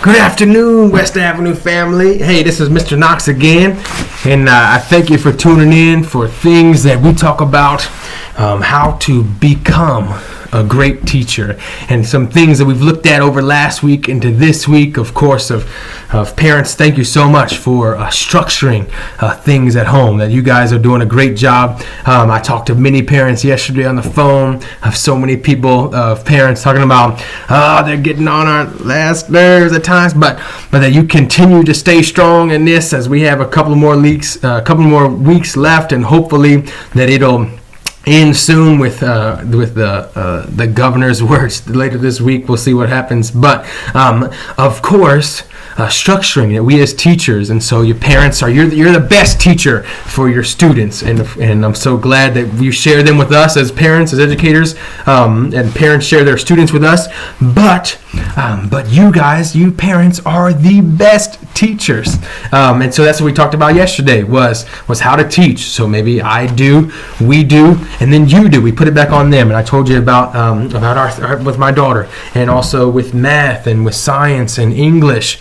Good afternoon, West Avenue family. Hey, this is Mr. Knox again, and I thank you for tuning in for things that we talk about, how to become a great teacher, and some things that we've looked at over last week into this week, of course, of parents. Thank you so much for structuring things at home, that you guys are doing a great job. I talked to many parents yesterday on the phone. I have so many people, parents talking about, they're getting on our last nerves at times, but that you continue to stay strong in this as we have a couple more weeks left, and hopefully that it'll end soon with the governor's words later this week. We'll see what happens, but of course, structuring it, we as teachers, and so your parents you're the best teacher for your students, and I'm so glad that you share them with us as parents, as educators, and parents share their students with us. But you guys, you parents, are the best teachers, and so that's what we talked about yesterday was how to teach. So maybe I do, we do, and then you do. We put it back on them, and I told you about our with my daughter, and also with math and with science and English.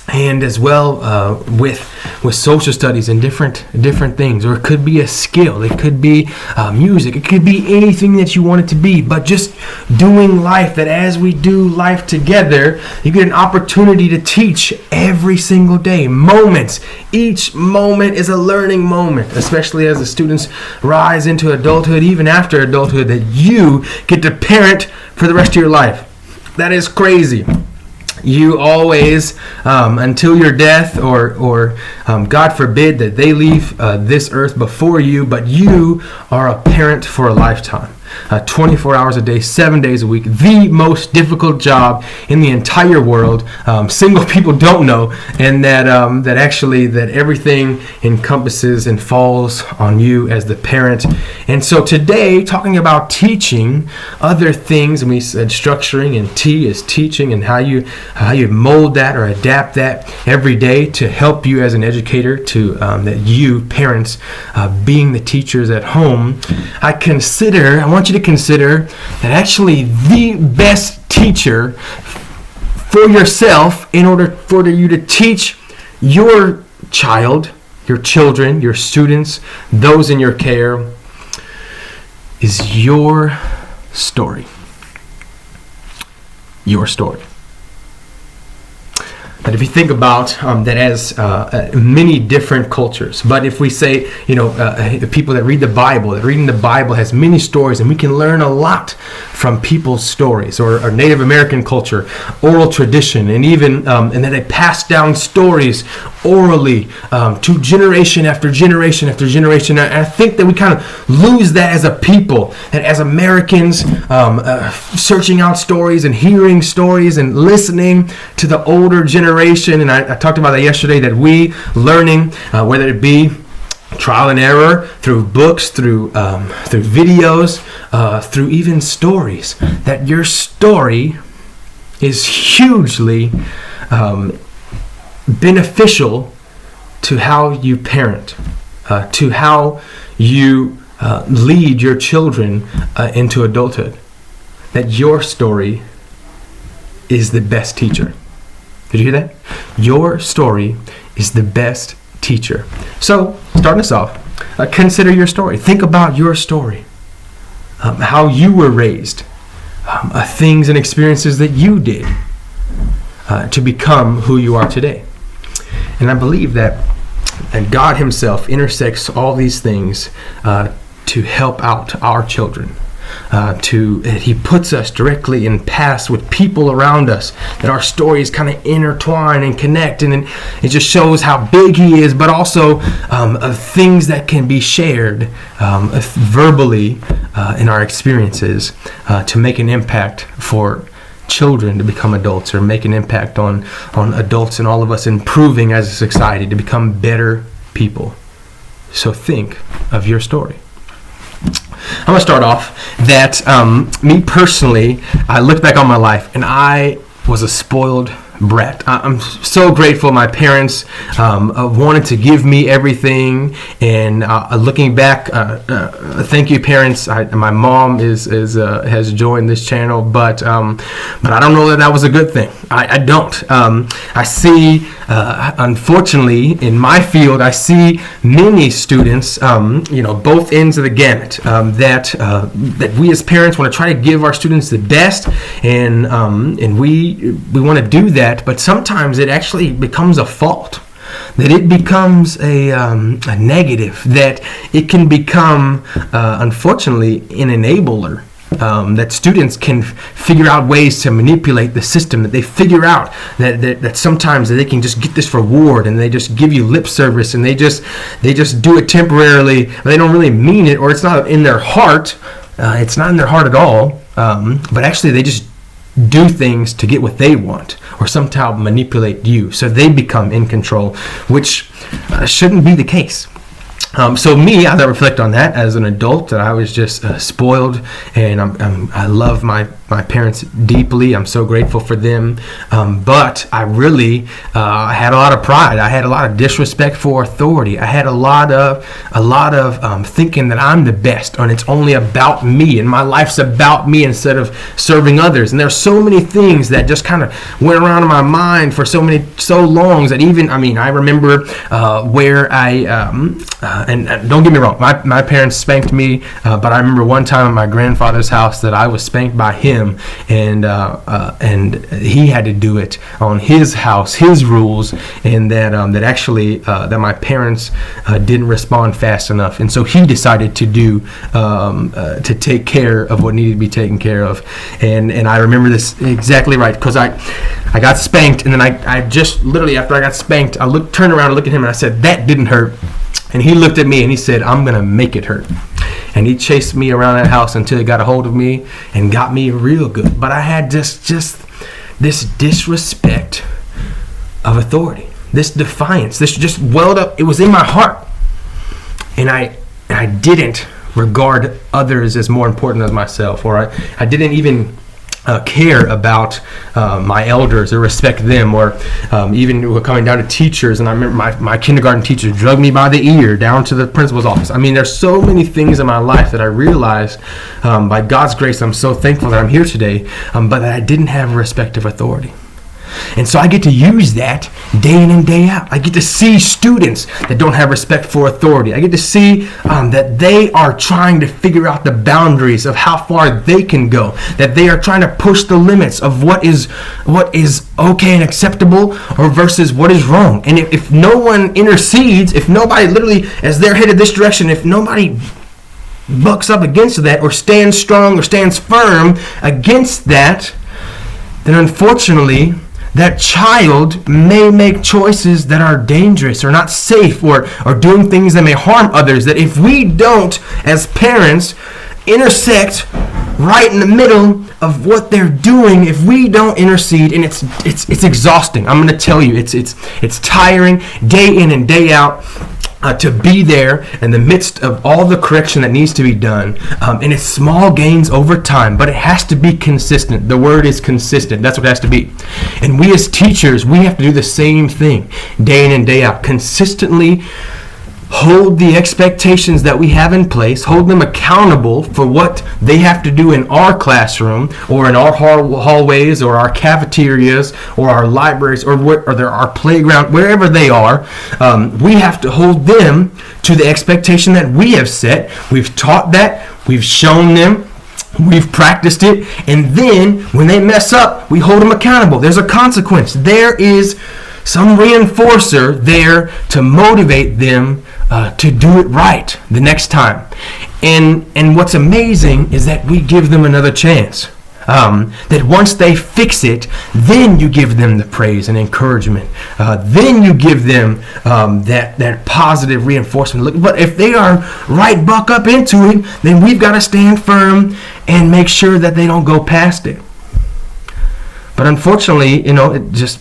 And as well with social studies and different things, or it could be a skill, it could be music, it could be anything that you want it to be, but just doing life, that as we do life together, you get an opportunity to teach every single day. Moments, each moment is a learning moment, especially as the students rise into adulthood, even after adulthood, that you get to parent for the rest of your life. That is crazy. You always, until your death, or God forbid that they leave this earth before you, but you are a parent for a lifetime. 24 hours a day, 7 days a week, the most difficult job in the entire world. Single people don't know, and that everything encompasses and falls on you as the parent. And so today, talking about teaching other things, and we said structuring, and T is teaching, and how you mold that or adapt that every day to help you as an educator, to that you parents being the teachers at home. I want you to consider that actually the best teacher for yourself, in order for you to teach your child, your children, your students, those in your care, is your story. Your story. But if you think about that as many different cultures, but if we say, people that read the Bible, that reading the Bible has many stories, and we can learn a lot from people's stories, or Native American culture, oral tradition, and even and that they pass down stories orally to generation after generation after generation. And I think that we kind of lose that as a people, and as Americans, searching out stories and hearing stories and listening to the older generation. And I talked about that yesterday, that we learning, whether it be trial and error, through books, through videos, through even stories, that your story is hugely beneficial to how you parent, to how you lead your children into adulthood. That your story is the best teacher. Did you hear that? Your story is the best teacher. So, starting us off, consider your story. Think about your story. How you were raised. Things and experiences that you did to become who you are today. And I believe that God Himself intersects all these things to help out our children. He puts us directly in paths with people around us, that our stories kind of intertwine and connect, and then it just shows how big He is, but also things that can be shared verbally in our experiences to make an impact for children to become adults, or make an impact on adults and all of us improving as a society to become better people. So think of your story. I'm going to start off that me personally, I look back on my life, and I was a spoiled brat. I'm so grateful my parents wanted to give me everything, and looking back, thank you, parents. My mom has joined this channel, but I don't know that was a good thing. I don't. I see, unfortunately, in my field, I see many students, both ends of the gamut, that we as parents want to try to give our students the best, and we want to do that. But sometimes it actually becomes a fault, that it becomes a negative, that it can become, unfortunately, an enabler. That students can figure out ways to manipulate the system, that they figure out that sometimes they can just get this reward, and they just give you lip service, and they just do it temporarily. They don't really mean it, or it's not in their heart. It's not in their heart at all, but actually they just do things to get what they want, or somehow manipulate you, so they become in control, which shouldn't be the case. So me, I reflect on that as an adult, that I was just spoiled, and I love my parents deeply. I'm so grateful for them, but I really had a lot of pride. I had a lot of disrespect for authority. I had a lot of thinking that I'm the best, and it's only about me, and my life's about me instead of serving others. And there's so many things that just kind of went around in my mind for so long that even, I remember where and don't get me wrong, my parents spanked me, but I remember one time at my grandfather's house that I was spanked by him, and he had to do it on his house, his rules, and that my parents didn't respond fast enough, and so he decided to take care of what needed to be taken care of, and I remember this exactly right, because I got spanked, and then I just literally, after I got spanked, I turned around and looked at him, and I said, "That didn't hurt." And he looked at me and he said, "I'm going to make it hurt." And he chased me around that house until he got a hold of me and got me real good. But I had just this disrespect of authority, this defiance, this just welled up. It was in my heart. And I didn't regard others as more important than myself, or I didn't even care about my elders or respect them, or even coming down to teachers. And I remember my kindergarten teacher drugged me by the ear down to the principal's office. There's so many things in my life that I realized, by God's grace, I'm so thankful that I'm here today, but that I didn't have respect of authority. And so I get to use that day in and day out. I get to see students that don't have respect for authority. I get to see that they are trying to figure out the boundaries of how far they can go, that they are trying to push the limits of what is okay and acceptable, or versus what is wrong. And if no one intercedes, if nobody literally, as they're headed this direction, if nobody bucks up against that, or stands strong or stands firm against that, then unfortunately that child may make choices that are dangerous or not safe, or doing things that may harm others, that if we don't, as parents, intersect right in the middle of what they're doing, if we don't intercede, and it's exhausting. I'm going to tell you, it's tiring day in and day out. To be there in the midst of all the correction that needs to be done. And it's small gains over time, but it has to be consistent. The word is consistent. That's what it has to be. And we as teachers, we have to do the same thing day in and day out. Consistently hold the expectations that we have in place, hold them accountable for what they have to do in our classroom, or in our hallways, or our cafeterias, or our libraries, or our playground, wherever they are. We have to hold them to the expectation that we have set. We've taught that, we've shown them, we've practiced it, and then when they mess up, we hold them accountable. There's a consequence. There is some reinforcer there to motivate them to do it right the next time. And what's amazing is that we give them another chance. That once they fix it, then you give them the praise and encouragement. Then you give them that positive reinforcement. Look, but if they are right buck up into it, then we've got to stand firm and make sure that they don't go past it. But unfortunately,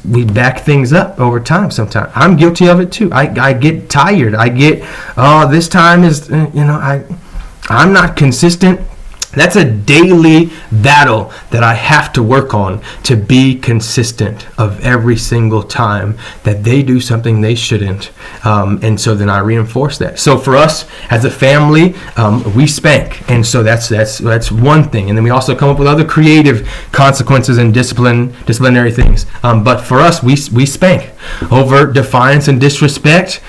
we back things up over time sometimes. I'm guilty of it too. I get tired. I get, this time is, I'm not consistent. That's a daily battle that I have to work on to be consistent of every single time that they do something they shouldn't. And so then I reinforce that. So for us as a family, we spank. And so that's one thing. And then we also come up with other creative consequences and disciplinary things. But for us, we spank over defiance and disrespect,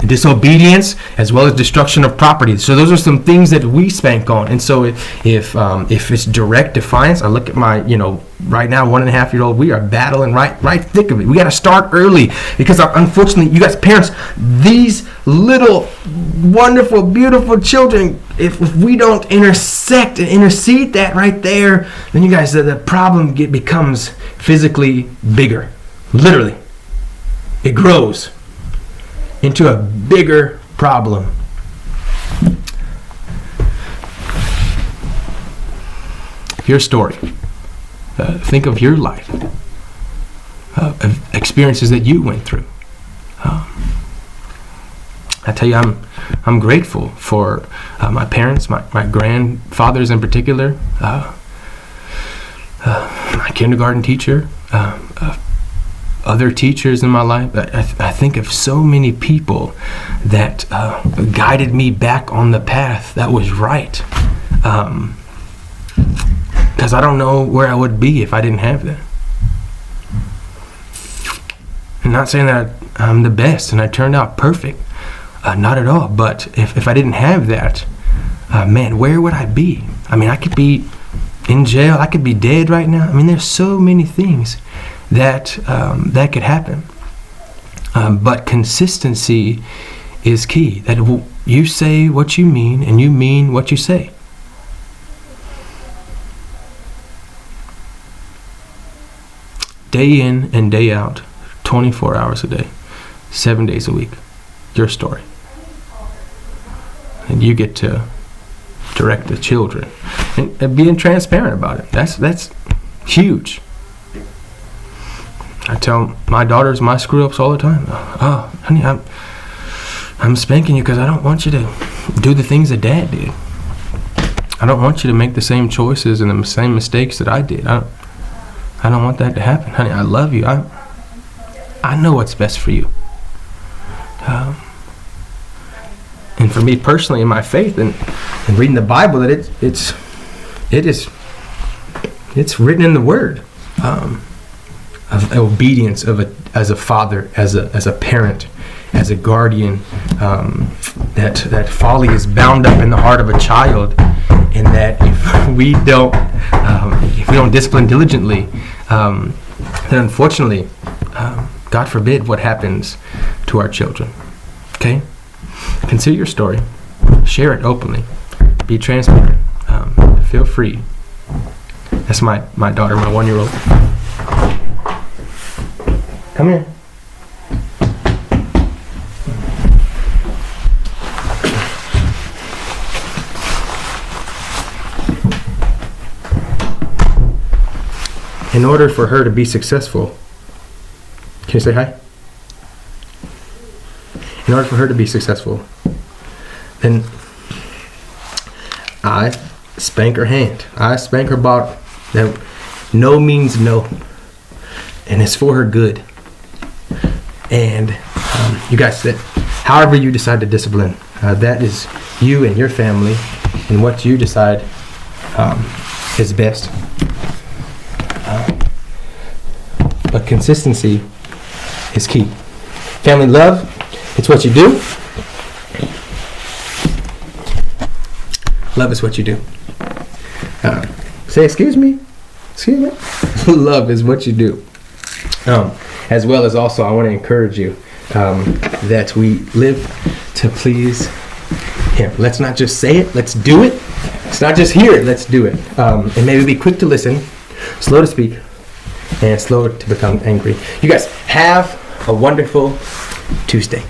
disobedience, as well as destruction of property. So those are some things that we spank on. And so if it's direct defiance, I look at my, right now 1.5-year-old, we are battling right thick of it. We got to start early because unfortunately, you guys parents, these little wonderful, beautiful children, if we don't intersect and intercede that right there, then you guys, the problem becomes physically bigger. Literally, it grows into a bigger problem. Your story. Think of your life, of experiences that you went through. I tell you, I'm grateful for my parents, my grandfathers in particular, my kindergarten teacher, other teachers in my life. I think of so many people that guided me back on the path that was right. Because I don't know where I would be if I didn't have that. I'm not saying that I'm the best and I turned out perfect. Not at all. But if I didn't have that, man, where would I be? I mean, I could be in jail. I could be dead right now. I mean, there's so many things that could happen. But consistency is key. That you say what you mean and you mean what you say. Day in and day out, 24 hours a day, 7 days a week, your story. And you get to direct the children and being transparent about it. That's huge. I tell my daughters my screw-ups all the time. Oh, honey, I'm spanking you because I don't want you to do the things that Dad did. I don't want you to make the same choices and the same mistakes that I did. I don't want that to happen. Honey, I love you. I know what's best for you. And for me personally, in my faith and reading the Bible, that it's written in the Word of obedience as a father, as a parent, as a guardian. That folly is bound up in the heart of a child, and that if we don't discipline diligently, then unfortunately, God forbid, what happens to our children. Okay? Consider your story. Share it openly. Be transparent. Feel free. That's my daughter, my 1-year-old. Come here. In order for her to be successful, can you say hi? In order for her to be successful, then I spank her hand. I spank her bottom. That no means no, and it's for her good. And you guys said, however you decide to discipline, that is you and your family, and what you decide is best. But consistency is key. Family love, it's what you do. Love is what you do. Say, excuse me. Love is what you do. As well as also, I want to encourage you that we live to please Him. Let's not just say it, let's do it. Let's not just hear it, let's do it. And maybe be quick to listen, slow to speak, and slow to become angry. You guys have a wonderful Tuesday.